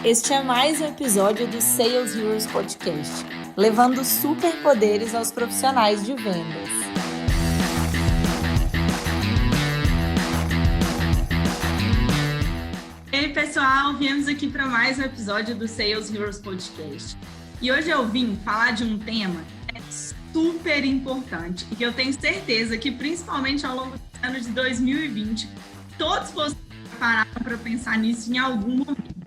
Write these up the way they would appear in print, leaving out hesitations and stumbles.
Este é mais um episódio do Sales Heroes Podcast, levando superpoderes aos profissionais de vendas. E aí, pessoal, viemos aqui para mais um episódio do Sales Heroes Podcast. E hoje eu vim falar de um tema que é super importante e que eu tenho certeza que, principalmente ao longo do ano de 2020, todos vocês pararam para pensar nisso em algum momento.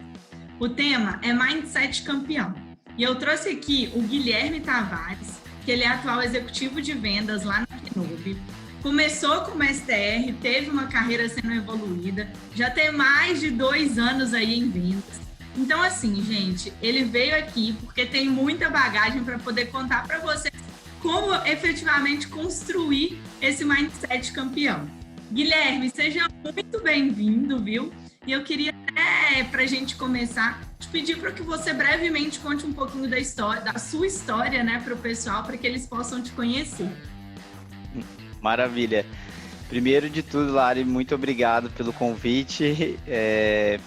O tema é Mindset Campeão. E eu trouxe aqui o Guilherme Tavares, que ele é atual executivo de vendas lá na Kenobi. Começou como SDR, teve uma carreira sendo evoluída, já tem mais de 2 anos aí em vendas. Então, assim, gente, ele veio aqui porque tem muita bagagem para poder contar para vocês como efetivamente construir esse mindset campeão. Guilherme, seja muito bem-vindo, viu? E eu queria para a gente começar, te pedir para que você brevemente conte um pouquinho da história, da sua história, né, para o pessoal, para que eles possam te conhecer. Maravilha. Primeiro de tudo, Lari, muito obrigado pelo convite,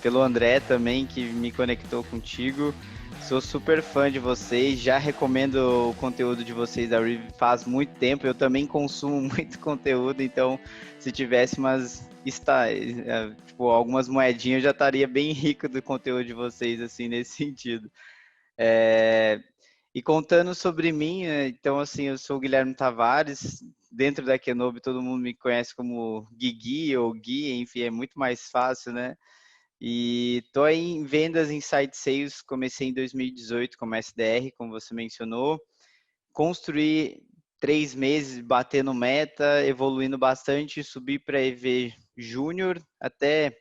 pelo André também, que me conectou contigo. Sou super fã de vocês, já recomendo o conteúdo de vocês da Riv faz muito tempo. Eu também consumo muito conteúdo, então se tivesse algumas moedinhas, eu já estaria bem rico do conteúdo de vocês, assim, nesse sentido. E contando sobre mim, então, assim, eu sou o Guilherme Tavares. Dentro da Kenobi, todo mundo me conhece como Guigui ou Gui, enfim, é muito mais fácil, né? E tô aí em vendas Inside Sales, comecei em 2018 como SDR, como você mencionou. Construí 3 meses batendo meta, evoluindo bastante, subi para EV Júnior, até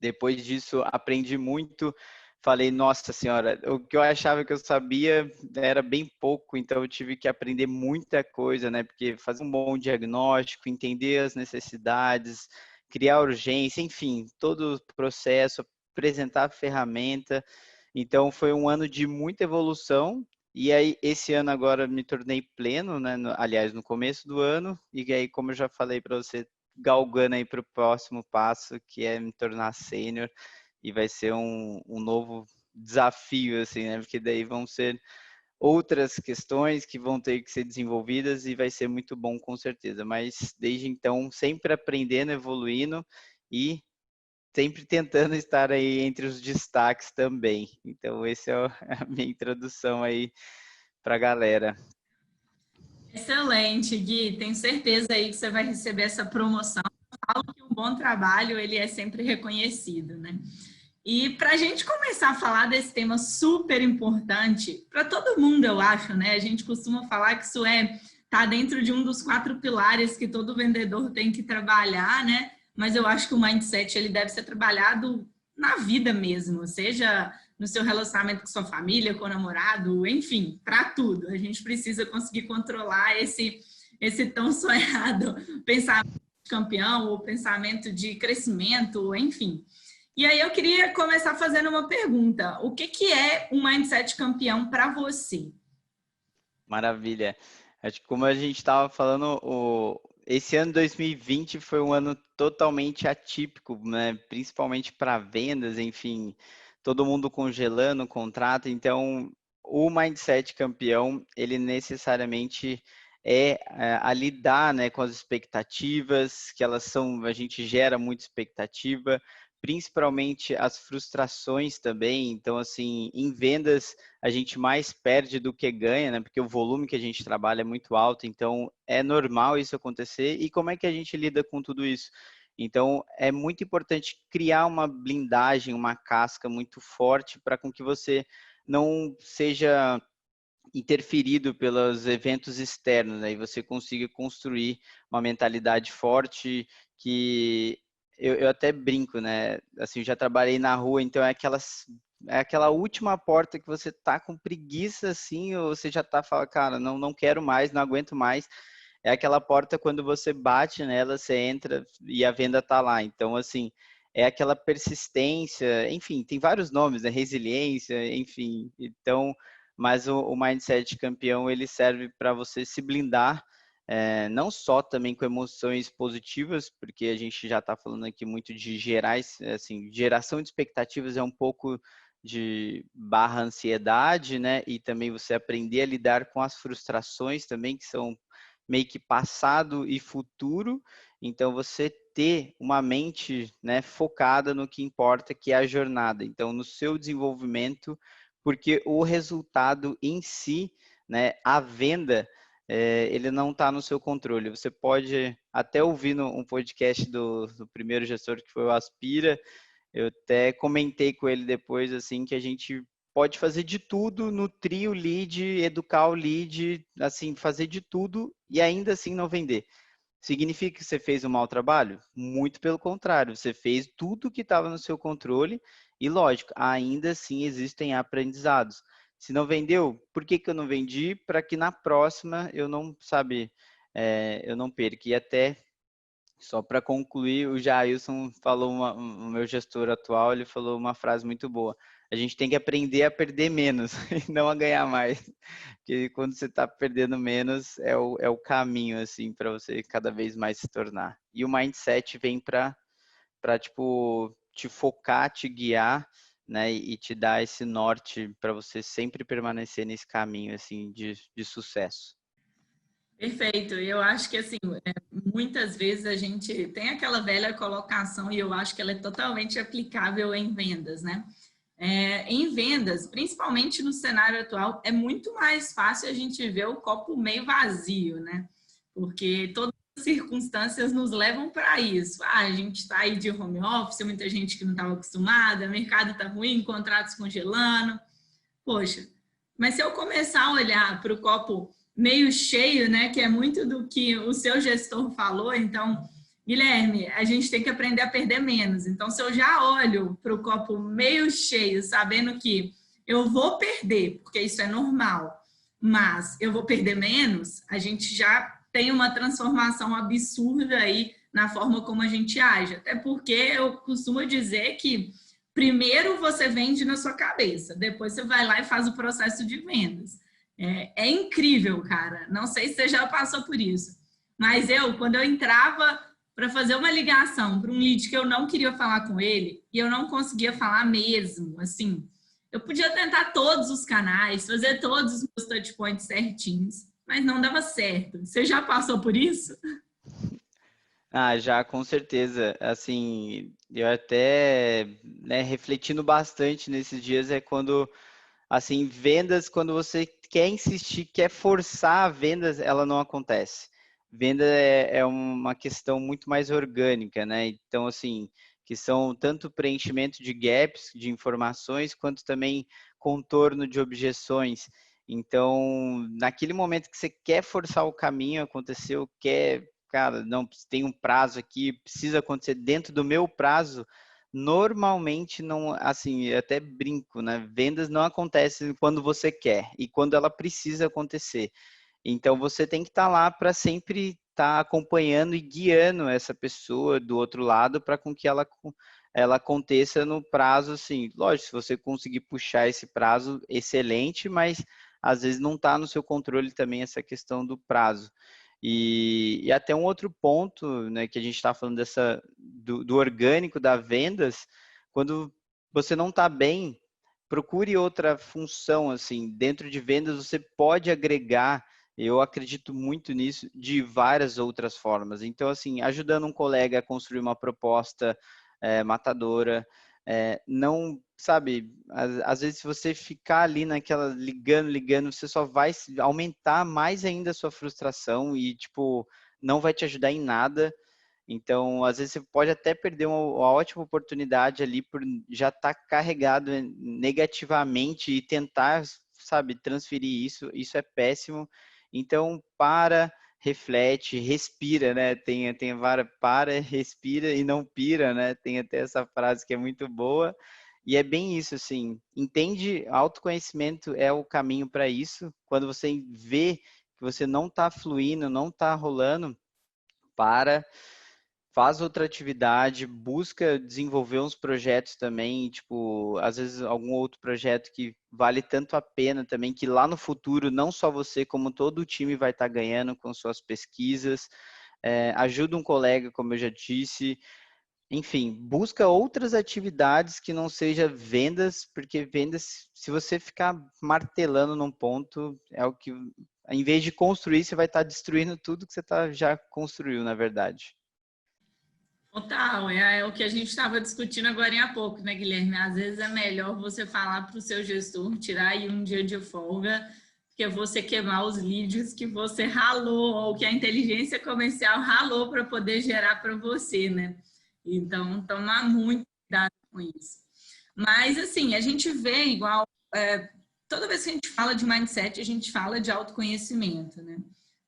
depois disso aprendi muito. Falei, nossa senhora, o que eu achava que eu sabia era bem pouco, então eu tive que aprender muita coisa, né? Porque fazer um bom diagnóstico, entender as necessidades, criar urgência, enfim, todo o processo, apresentar a ferramenta. Então foi um ano de muita evolução. E aí esse ano agora me tornei pleno, né? Aliás, no começo do ano. E aí, como eu já falei para você, galgando aí para o próximo passo, que é me tornar sênior, e vai ser um novo desafio, assim, né? Porque daí vão ser outras questões que vão ter que ser desenvolvidas e vai ser muito bom com certeza. Mas desde então, sempre aprendendo, evoluindo e sempre tentando estar aí entre os destaques também. Então, essa é a minha introdução aí para a galera. Excelente, Gui. Tenho certeza aí que você vai receber essa promoção. Eu falo que um bom trabalho, ele é sempre reconhecido, né? E para a gente começar a falar desse tema super importante, para todo mundo, eu acho, né? A gente costuma falar que isso tá dentro de um dos 4 pilares que todo vendedor tem que trabalhar, né? Mas eu acho que o mindset ele deve ser trabalhado na vida mesmo, seja no seu relacionamento com sua família, com o namorado, enfim, para tudo. A gente precisa conseguir controlar esse tão sonhado pensamento de campeão ou pensamento de crescimento, enfim. E aí eu queria começar fazendo uma pergunta. O que é um mindset campeão para você? Maravilha. Acho que como a gente estava falando, esse ano 2020 foi um ano totalmente atípico, né? Principalmente para vendas, enfim, todo mundo congelando o contrato. Então, o mindset campeão, ele necessariamente a lidar, né, com as expectativas, que elas são, a gente gera muita expectativa, principalmente as frustrações também. Então, assim, em vendas a gente mais perde do que ganha, né? Porque o volume que a gente trabalha é muito alto, então é normal isso acontecer. E como é que a gente lida com tudo isso? Então, é muito importante criar uma blindagem, uma casca muito forte para com que você não seja interferido pelos eventos externos, né? E você consiga construir uma mentalidade forte que eu até brinco, né? Assim, eu já trabalhei na rua, então é aquela última porta que você tá com preguiça, assim, ou você já tá falando, cara, não quero mais, não aguento mais. É aquela porta quando você bate nela, você entra e a venda tá lá. Então, assim, é aquela persistência, enfim, tem vários nomes, né? Resiliência, enfim. Então, mas o mindset campeão, ele serve para você se blindar, não só também com emoções positivas, porque a gente já está falando aqui muito de gerar, assim, geração de expectativas é um pouco de barra ansiedade, né? E também você aprender a lidar com as frustrações também, que são meio que passado e futuro. Então, você ter uma mente, né, focada no que importa, que é a jornada. Então, no seu desenvolvimento, porque o resultado em si, né, a venda, ele não está no seu controle. Você pode até ouvir um podcast do primeiro gestor, que foi o Aspira. Eu até comentei com ele depois, assim, que a gente pode fazer de tudo, nutrir o lead, educar o lead, assim, fazer de tudo e ainda assim não vender. Significa que você fez um mau trabalho? Muito pelo contrário, você fez tudo que estava no seu controle e, lógico, ainda assim existem aprendizados. Se não vendeu, por que eu não vendi? Para que na próxima eu não, sabe, eu não perca. E até, só para concluir, o Jailson falou, o meu gestor atual, ele falou uma frase muito boa. A gente tem que aprender a perder menos e não a ganhar mais. Porque quando você está perdendo menos, é o caminho, assim, para você cada vez mais se tornar. E o mindset vem para tipo, te focar, te guiar, né? E te dar esse norte para você sempre permanecer nesse caminho, assim, de sucesso. Perfeito. Eu acho que, assim, muitas vezes a gente tem aquela velha colocação e eu acho que ela é totalmente aplicável em vendas, né? Em vendas, principalmente no cenário atual, é muito mais fácil a gente ver o copo meio vazio, né? Porque todas as circunstâncias nos levam para isso. A gente está aí de home office, muita gente que não estava acostumada, o mercado está ruim, contratos congelando. Poxa, mas se eu começar a olhar para o copo meio cheio, né, que é muito do que o seu gestor falou, então, Guilherme, a gente tem que aprender a perder menos. Então, se eu já olho para o copo meio cheio, sabendo que eu vou perder, porque isso é normal, mas eu vou perder menos, a gente já tem uma transformação absurda aí na forma como a gente age. Até porque eu costumo dizer que primeiro você vende na sua cabeça, depois você vai lá e faz o processo de vendas. É incrível, cara. Não sei se você já passou por isso. Mas quando eu entrava para fazer uma ligação para um lead que eu não queria falar com ele, e eu não conseguia falar mesmo, assim, eu podia tentar todos os canais, fazer todos os meus touch points certinhos, mas não dava certo. Você já passou por isso? Ah, já, com certeza. Assim, eu até, né, refletindo bastante nesses dias é quando, assim, vendas, quando você quer insistir, quer forçar a vendas, ela não acontece. Venda é uma questão muito mais orgânica, né? Então, assim, que são tanto preenchimento de gaps, de informações, quanto também contorno de objeções. Então, naquele momento que você quer forçar o caminho, aconteceu, quer, cara, não, tem um prazo aqui, precisa acontecer dentro do meu prazo, normalmente não, assim, eu até brinco, né? Vendas não acontecem quando você quer e quando ela precisa acontecer. Então você tem que estar lá para sempre estar acompanhando e guiando essa pessoa do outro lado para com que ela aconteça no prazo, assim. Lógico, se você conseguir puxar esse prazo, excelente, mas às vezes não está no seu controle também essa questão do prazo. E até um outro ponto, né, que a gente está falando do orgânico da vendas, quando você não está bem, procure outra função, assim, dentro de vendas você pode agregar, eu acredito muito nisso, de várias outras formas. Então, assim, ajudando um colega a construir uma proposta matadora, não, sabe, às vezes se você ficar ali naquela ligando, você só vai aumentar mais ainda a sua frustração e, tipo, não vai te ajudar em nada. Então, às vezes você pode até perder uma ótima oportunidade ali por já estar carregado negativamente e tentar, sabe, transferir isso. Isso é péssimo. Então, reflete, respira, né? Tem várias, para, respira e não pira, né? Tem até essa frase que é muito boa. E é bem isso, assim, entende, autoconhecimento é o caminho para isso. Quando você vê que você não está fluindo, não está rolando, faz outra atividade, busca desenvolver uns projetos também, tipo, às vezes algum outro projeto que vale tanto a pena também, que lá no futuro, não só você, como todo o time vai estar ganhando com suas pesquisas. Ajuda um colega, como eu já disse, enfim, busca outras atividades que não seja vendas, porque vendas, se você ficar martelando num ponto, é o que, em vez de construir, você vai estar destruindo tudo que você já construiu, na verdade. Total, é o que a gente estava discutindo agora há pouco, né, Guilherme? Às vezes é melhor você falar para o seu gestor tirar aí um dia de folga, que é você queimar os leads que você ralou, ou que a inteligência comercial ralou para poder gerar para você, né? Então, tomar muito cuidado com isso. Mas, assim, a gente vê igual, toda vez que a gente fala de mindset, a gente fala de autoconhecimento, né?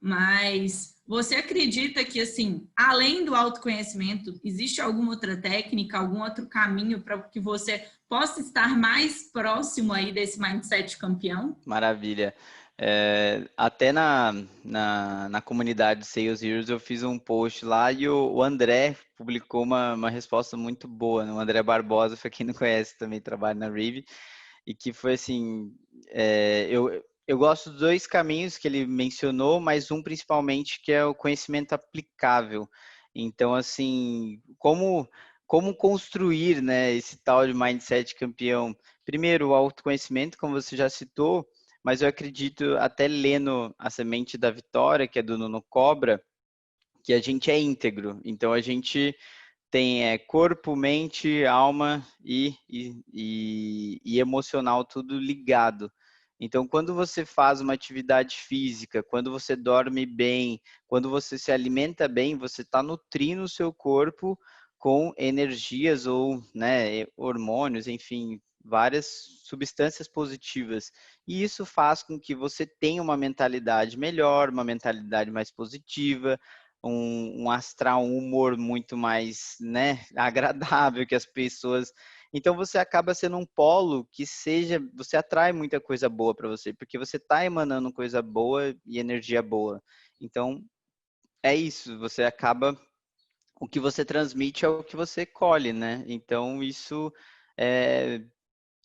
Mas você acredita que, assim, além do autoconhecimento, existe alguma outra técnica, algum outro caminho para que você possa estar mais próximo aí desse mindset campeão? Maravilha. Até na comunidade Sales Heroes eu fiz um post lá e o André publicou uma resposta muito boa, né? O André Barbosa, para quem não conhece, também trabalha na Rive, e que foi assim, eu gosto dos dois caminhos que ele mencionou, mas um principalmente que é o conhecimento aplicável. Então, assim, como construir, né, esse tal de mindset campeão? Primeiro, o autoconhecimento, como você já citou, mas eu acredito, até lendo A Semente da Vitória, que é do Nuno Cobra, que a gente é íntegro. Então, a gente tem corpo, mente, alma e emocional tudo ligado. Então, quando você faz uma atividade física, quando você dorme bem, quando você se alimenta bem, você está nutrindo o seu corpo com energias ou, né, hormônios, enfim, várias substâncias positivas. E isso faz com que você tenha uma mentalidade melhor, uma mentalidade mais positiva, um astral, um humor muito mais, né, agradável que as pessoas. Então você acaba sendo um polo que você atrai muita coisa boa para você, porque você está emanando coisa boa e energia boa. Então é isso, você acaba, o que você transmite é o que você colhe, né? Então é,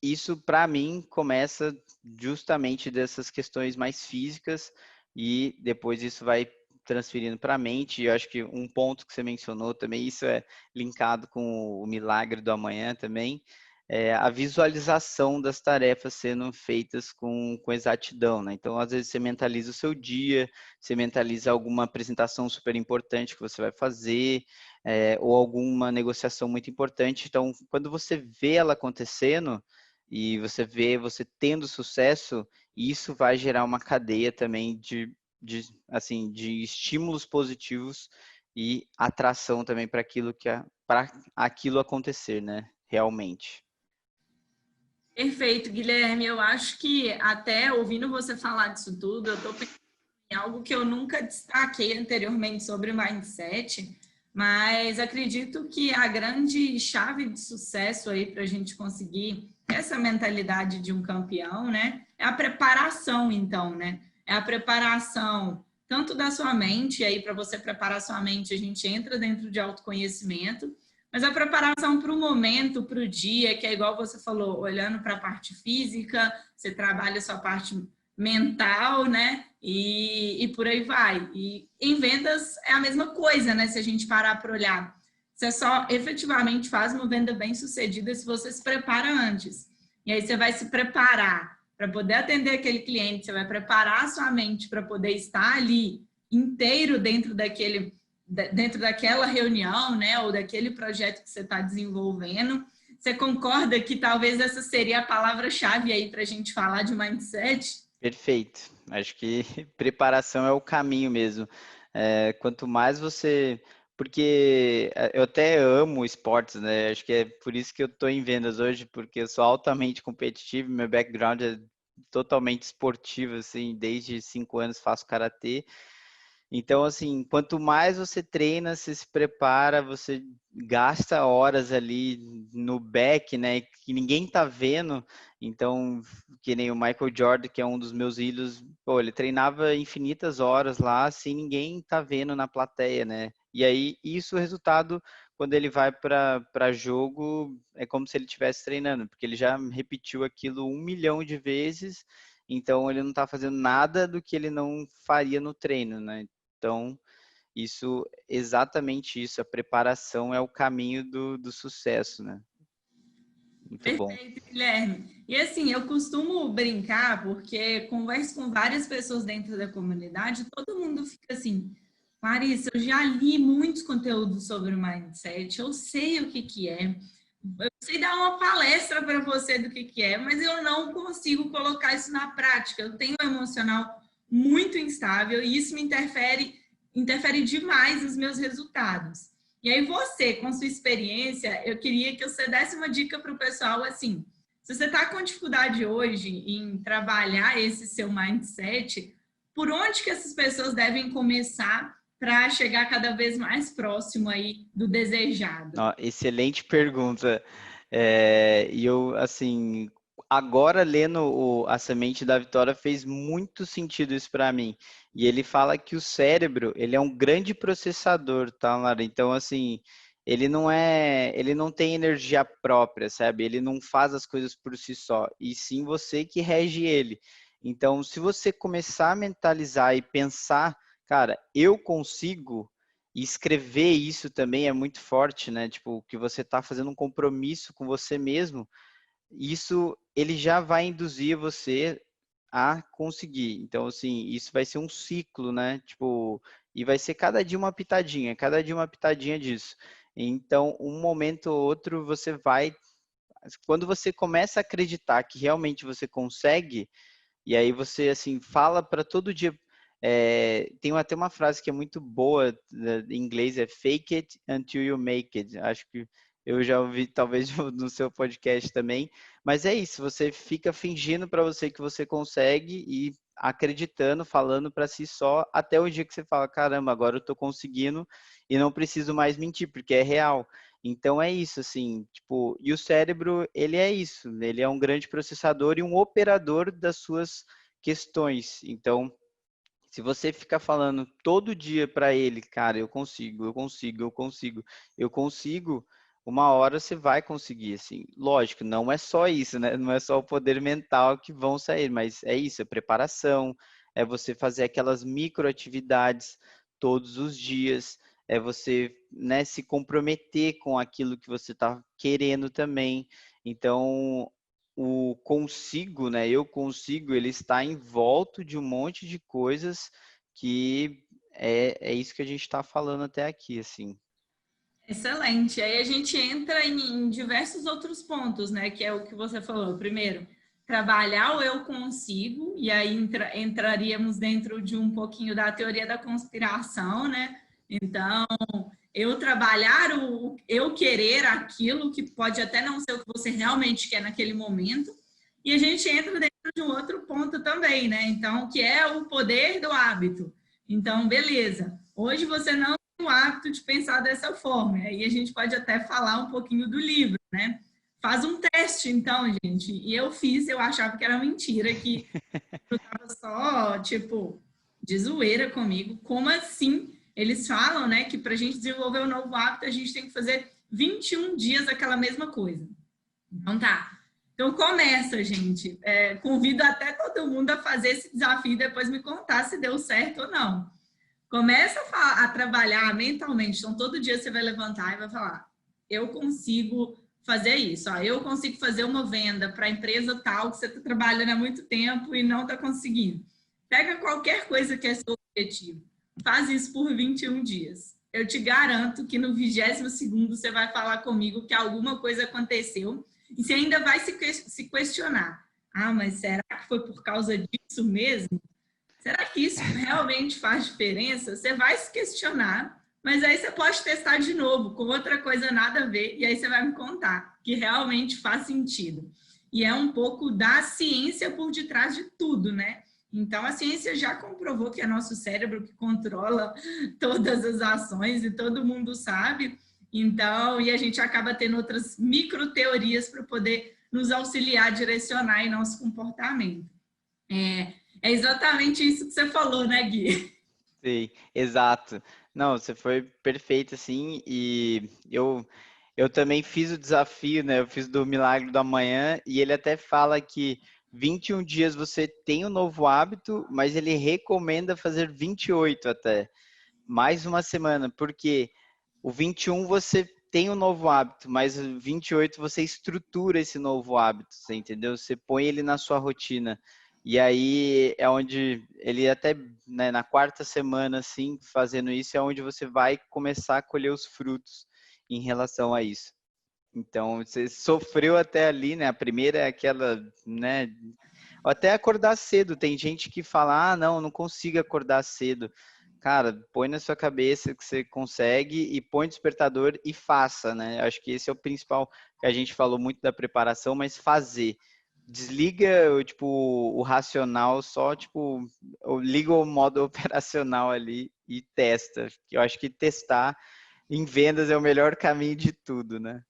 isso para mim começa justamente dessas questões mais físicas e depois isso vai transferindo para a mente. E eu acho que um ponto que você mencionou também, isso é linkado com o milagre do amanhã também, é a visualização das tarefas sendo feitas com exatidão, né? Então, às vezes você mentaliza o seu dia, você mentaliza alguma apresentação super importante que você vai fazer, ou alguma negociação muito importante. Então, quando você vê ela acontecendo, e você vê você tendo sucesso, isso vai gerar uma cadeia também assim, de estímulos positivos e atração também para para aquilo acontecer, né? Realmente. Perfeito, Guilherme. Eu acho que até ouvindo você falar disso tudo, eu estou pensando em algo que eu nunca destaquei anteriormente sobre mindset, mas acredito que a grande chave de sucesso aí para a gente conseguir essa mentalidade de um campeão, né, é a preparação, então, né? É a preparação tanto da sua mente, aí para você preparar sua mente, a gente entra dentro de autoconhecimento, mas a preparação para o momento, para o dia, que é igual você falou, olhando para a parte física, você trabalha a sua parte mental, né? E por aí vai. E em vendas é a mesma coisa, né? Se a gente parar para olhar. Você só efetivamente faz uma venda bem sucedida se você se prepara antes. E aí você vai se preparar para poder atender aquele cliente, você vai preparar a sua mente para poder estar ali inteiro dentro daquela reunião, né, ou daquele projeto que você está desenvolvendo. Você concorda que talvez essa seria a palavra-chave aí para a gente falar de mindset? Perfeito. Acho que preparação é o caminho mesmo. Quanto mais você. Porque eu até amo esportes, né? Acho que é por isso que eu estou em vendas hoje, porque eu sou altamente competitivo, meu background é totalmente esportivo, assim, desde 5 anos faço karatê. Então, assim, quanto mais você treina, você se prepara, você gasta horas ali no back, né, que ninguém tá vendo. Então, que nem o Michael Jordan, que é um dos meus ídolos, pô, ele treinava infinitas horas lá, sem ninguém tá vendo na plateia, né? E aí, isso, o resultado, quando ele vai para jogo, é como se ele estivesse treinando, porque ele já repetiu aquilo 1 milhão de vezes, então ele não tá fazendo nada do que ele não faria no treino, né? Então, isso, exatamente isso, a preparação é o caminho do sucesso, né? Muito bom. Perfeito, Guilherme. E assim, eu costumo brincar, porque converso com várias pessoas dentro da comunidade, todo mundo fica assim, Larissa, eu já li muitos conteúdos sobre o mindset, eu sei o que que é, eu sei dar uma palestra para você do que é, mas eu não consigo colocar isso na prática. Eu tenho um emocional muito instável e isso me interfere demais nos meus resultados. E aí você, com sua experiência, eu queria que você desse uma dica para o pessoal, assim, se você está com dificuldade hoje em trabalhar esse seu mindset, por onde que essas pessoas devem começar para chegar cada vez mais próximo aí do desejado? Ó, excelente pergunta. E eu, assim, agora lendo A Semente da Vitória fez muito sentido isso para mim. E ele fala que o cérebro, ele é um grande processador, tá, Lara? Então, assim, ele não tem energia própria, sabe? Ele não faz as coisas por si só, e sim você que rege ele. Então, se você começar a mentalizar e pensar, cara, eu consigo. E escrever isso também é muito forte, né? Tipo, que você está fazendo um compromisso com você mesmo, isso ele já vai induzir você a conseguir. Então, assim, isso vai ser um ciclo, né? Tipo, e vai ser cada dia uma pitadinha disso. Então, um momento ou outro você vai, quando você começa a acreditar que realmente você consegue, e aí você, assim, fala para todo dia. Tem até uma frase que é muito boa, em inglês, é fake it until you make it. Acho que eu já ouvi, talvez, no seu podcast também. Mas é isso, você fica fingindo para você que você consegue e acreditando, falando para si só, até o dia que você fala, caramba, agora eu estou conseguindo e não preciso mais mentir, porque é real. Então é isso, assim, tipo, e o cérebro, ele é isso, ele é um grande processador e um operador das suas questões. Então, se você ficar falando todo dia para ele, cara, eu consigo, eu consigo, eu consigo, eu consigo, uma hora você vai conseguir, assim. Lógico, não é só isso, né? Não é só o poder mental que vão sair, mas é isso, é preparação, é você fazer aquelas microatividades todos os dias, é você, né, se comprometer com aquilo que você está querendo também. Então, o consigo, né? Eu consigo, ele está em volta de um monte de coisas que é isso que a gente está falando até aqui, assim. Excelente. Aí a gente entra em diversos outros pontos, né? Que é o que você falou. Primeiro, trabalhar o eu consigo, e aí entraríamos dentro de um pouquinho da teoria da conspiração, né? Então, eu trabalhar o eu querer aquilo que pode até não ser o que você realmente quer naquele momento. E a gente entra dentro de um outro ponto também, né? Então, que é o poder do hábito. Então, beleza. Hoje você não o hábito de pensar dessa forma. Aí a gente pode até falar um pouquinho do livro, né? Faz um teste, então, gente. E eu fiz, eu achava que era mentira, que eu tava só, tipo, de zoeira comigo. Como assim? Eles falam, né, que para a gente desenvolver um novo hábito, a gente tem que fazer 21 dias aquela mesma coisa. Então tá. Então começa, gente. Convido até todo mundo a fazer esse desafio e depois me contar se deu certo ou não. Começa a trabalhar mentalmente. Então, todo dia você vai levantar e vai falar: eu consigo fazer isso. Ó, eu consigo fazer uma venda para a empresa tal que você está trabalhando há muito tempo e não está conseguindo. Pega qualquer coisa que é seu objetivo. Faz isso por 21 dias. Eu te garanto que no 22º você vai falar comigo que alguma coisa aconteceu e você ainda vai se questionar. Ah, mas será que foi por causa disso mesmo? Será que isso realmente faz diferença? Você vai se questionar, mas aí você pode testar de novo, com outra coisa nada a ver, e aí você vai me contar que realmente faz sentido. E é um pouco da ciência por detrás de tudo, né? Então, a ciência já comprovou que é nosso cérebro que controla todas as ações e todo mundo sabe. Então, e a gente acaba tendo outras micro teorias para poder nos auxiliar a direcionar em nosso comportamento. É exatamente isso que você falou, né, Gui? Sim, exato. Não, você foi perfeito, assim, e eu também fiz o desafio, né? Eu fiz do Milagre da Manhã, e ele até fala que 21 dias você tem um novo hábito, mas ele recomenda fazer 28 até. mais uma semana, porque o 21 você tem um novo hábito, mas o 28 você estrutura esse novo hábito, você entendeu? Você põe ele na sua rotina. E aí é onde ele até, né, na quarta semana, assim, fazendo isso, é onde você vai começar a colher os frutos em relação a isso. Então, você sofreu até ali, né? A primeira é aquela, né? Até acordar cedo. Tem gente que fala, ah, não consigo acordar cedo. Cara, põe na sua cabeça que você consegue e põe despertador e faça, né? Acho que esse é o principal, que a gente falou muito da preparação, mas fazer. Desliga, tipo, o racional, só, tipo, liga o modo operacional ali e testa. Eu acho que testar em vendas é o melhor caminho de tudo, né?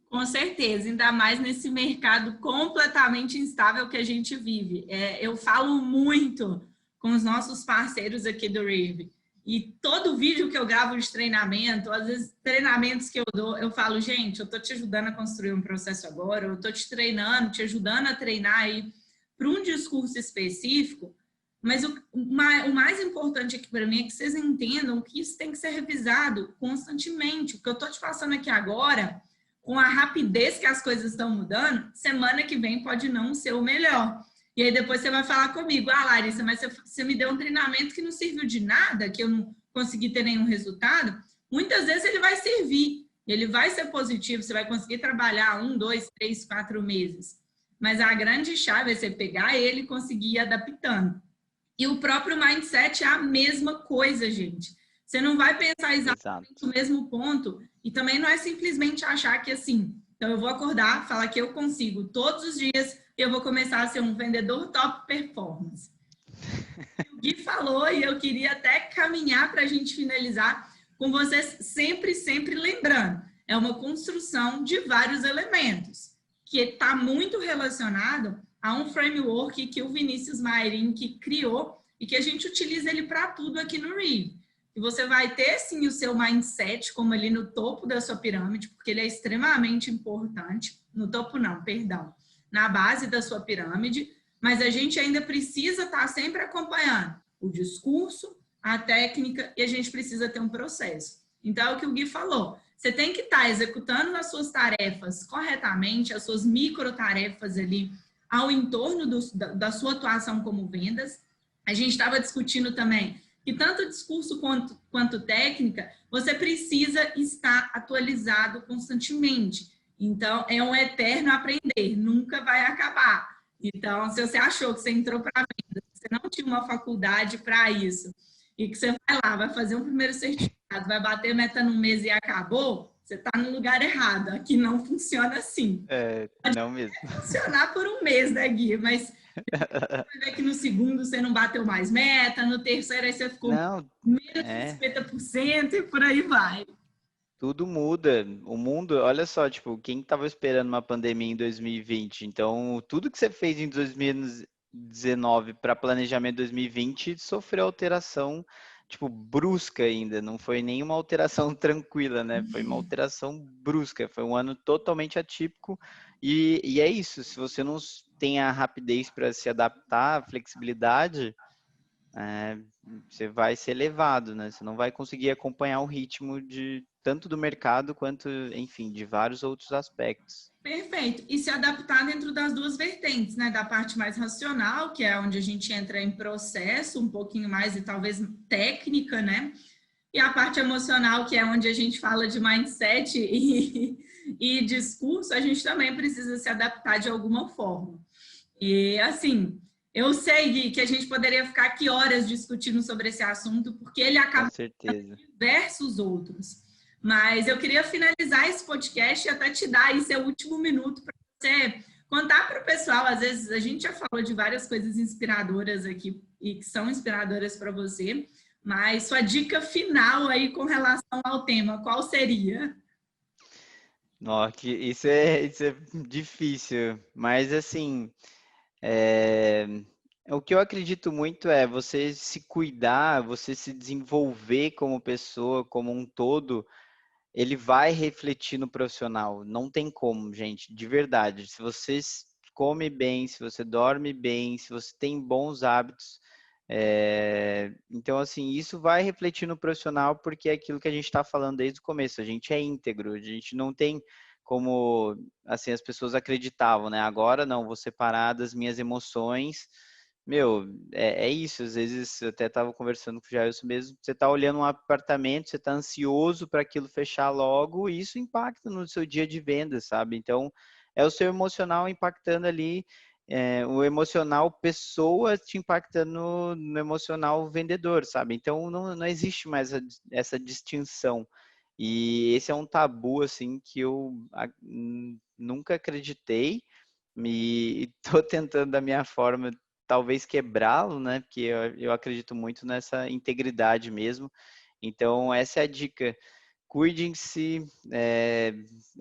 Com certeza, ainda mais nesse mercado completamente instável que a gente vive. Eu falo muito com os nossos parceiros aqui do Rive. E todo vídeo que eu gravo de treinamento, às vezes treinamentos que eu dou, eu falo, gente, eu estou te ajudando a construir um processo agora, eu estou te treinando, te ajudando a treinar aí para um discurso específico, mas o mais importante aqui para mim é que vocês entendam que isso tem que ser revisado constantemente. O que eu estou te passando aqui agora, com a rapidez que as coisas estão mudando, semana que vem pode não ser o melhor. E aí depois você vai falar comigo, ah, Larissa, mas você me deu um treinamento que não serviu de nada, que eu não consegui ter nenhum resultado. Muitas vezes ele vai servir, ele vai ser positivo, você vai conseguir trabalhar 1, 2, 3, 4 meses. Mas a grande chave é você pegar ele e conseguir ir adaptando. E o próprio mindset é a mesma coisa, gente. Você não vai pensar exatamente Exato. no mesmo ponto e também não é simplesmente achar que assim, então eu vou acordar, falar que eu consigo todos os dias e eu vou começar a ser um vendedor top performance. O Gui falou e eu queria até caminhar para a gente finalizar com vocês sempre lembrando, é uma construção de vários elementos que está muito relacionado a um framework que o Vinícius Mairin que criou e que a gente utiliza ele para tudo aqui no Rive. E você vai ter, sim, o seu mindset como ali no topo da sua pirâmide, porque ele é extremamente importante. No topo não, perdão. Na base da sua pirâmide. Mas a gente ainda precisa estar sempre acompanhando o discurso, a técnica e a gente precisa ter um processo. Então, é o que o Gui falou. Você tem que estar executando as suas tarefas corretamente, as suas microtarefas ali ao entorno da sua atuação como vendas. A gente estava discutindo também que tanto discurso quanto técnica, você precisa estar atualizado constantemente. Então, é um eterno aprender, nunca vai acabar. Então, se você achou que você entrou para venda, você não tinha uma faculdade para isso, e que você vai lá, vai fazer um primeiro certificado, vai bater meta num mês e acabou, você está no lugar errado. Aqui não funciona assim. Não mesmo. Pode funcionar por um mês, né, Gui? Mas você vai ver que no segundo você não bateu mais meta, no terceiro aí você ficou menos de 50% e por aí vai. Tudo muda. O mundo, olha só, tipo, quem estava esperando uma pandemia em 2020? Então, tudo que você fez em 2019 para planejamento 2020 sofreu alteração, tipo, brusca ainda. Não foi nenhuma alteração tranquila, né? Foi uma alteração brusca. Foi um ano totalmente atípico. E é isso. Se você não tem a rapidez para se adaptar, a flexibilidade, você vai ser levado, né? Você não vai conseguir acompanhar o ritmo de tanto do mercado quanto, enfim, de vários outros aspectos. Perfeito. E se adaptar dentro das duas vertentes, né? Da parte mais racional, que é onde a gente entra em processo, um pouquinho mais e talvez técnica, né? E a parte emocional, que é onde a gente fala de mindset e discurso, a gente também precisa se adaptar de alguma forma. E, assim, eu sei, Gui, que a gente poderia ficar aqui horas discutindo sobre esse assunto, porque ele acaba com certeza diversos outros. Mas eu queria finalizar esse podcast e até te dar aí seu último minuto para você contar para o pessoal. Às vezes a gente já falou de várias coisas inspiradoras aqui e que são inspiradoras para você, mas sua dica final aí com relação ao tema, qual seria? Nossa, isso é difícil, mas assim, o que eu acredito muito é você se cuidar, você se desenvolver como pessoa, como um todo, ele vai refletir no profissional. Não tem como, gente, de verdade. Se você come bem, se você dorme bem, se você tem bons hábitos, Então, assim, isso vai refletir no profissional, porque é aquilo que a gente está falando desde o começo, a gente é íntegro, a gente não tem como, assim, as pessoas acreditavam, né? Agora não, vou separar das minhas emoções. Meu, é isso, às vezes eu até estava conversando com o Jailson mesmo, você está olhando um apartamento, você está ansioso para aquilo fechar logo, e isso impacta no seu dia de venda, sabe? Então, é o seu emocional impactando ali, o emocional pessoa te impactando no emocional vendedor, sabe? Então, não existe mais essa distinção. E esse é um tabu, assim, que eu nunca acreditei, e estou tentando da minha forma talvez quebrá-lo, né? Porque eu acredito muito nessa integridade mesmo. Então, essa é a dica. Cuidem-se,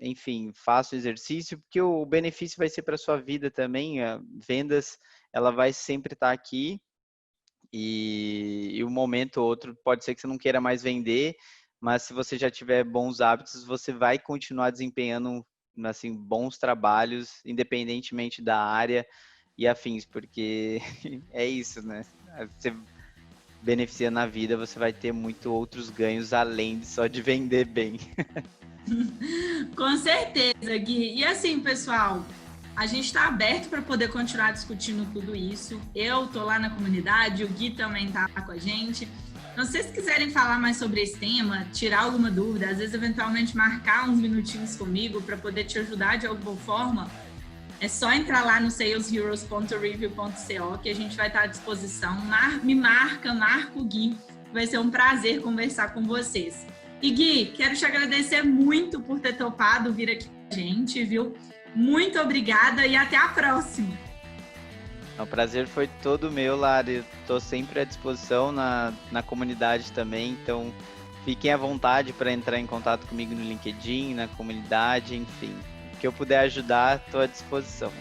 enfim, façam exercício, porque o benefício vai ser para a sua vida também. Vendas, ela vai sempre estar aqui, e um momento ou outro pode ser que você não queira mais vender, mas se você já tiver bons hábitos, você vai continuar desempenhando, assim, bons trabalhos, independentemente da área e afins, porque é isso, né? Você beneficia na vida, você vai ter muito outros ganhos além de só de vender bem. Com certeza, Gui. E assim, pessoal, a gente está aberto para poder continuar discutindo tudo isso. Eu tô lá na comunidade, o Gui também tá lá com a gente. Então, se vocês quiserem falar mais sobre esse tema, tirar alguma dúvida, às vezes eventualmente marcar uns minutinhos comigo para poder te ajudar de alguma forma, é só entrar lá no salesheroes.review.co que a gente vai estar à disposição. Me marca o Gui. Vai ser um prazer conversar com vocês. E Gui, quero te agradecer muito por ter topado vir aqui com a gente, viu? Muito obrigada e até a próxima. O prazer foi todo meu, Lara. Estou sempre à disposição na comunidade também, então fiquem à vontade para entrar em contato comigo no LinkedIn, na comunidade, enfim. O que eu puder ajudar, estou à disposição.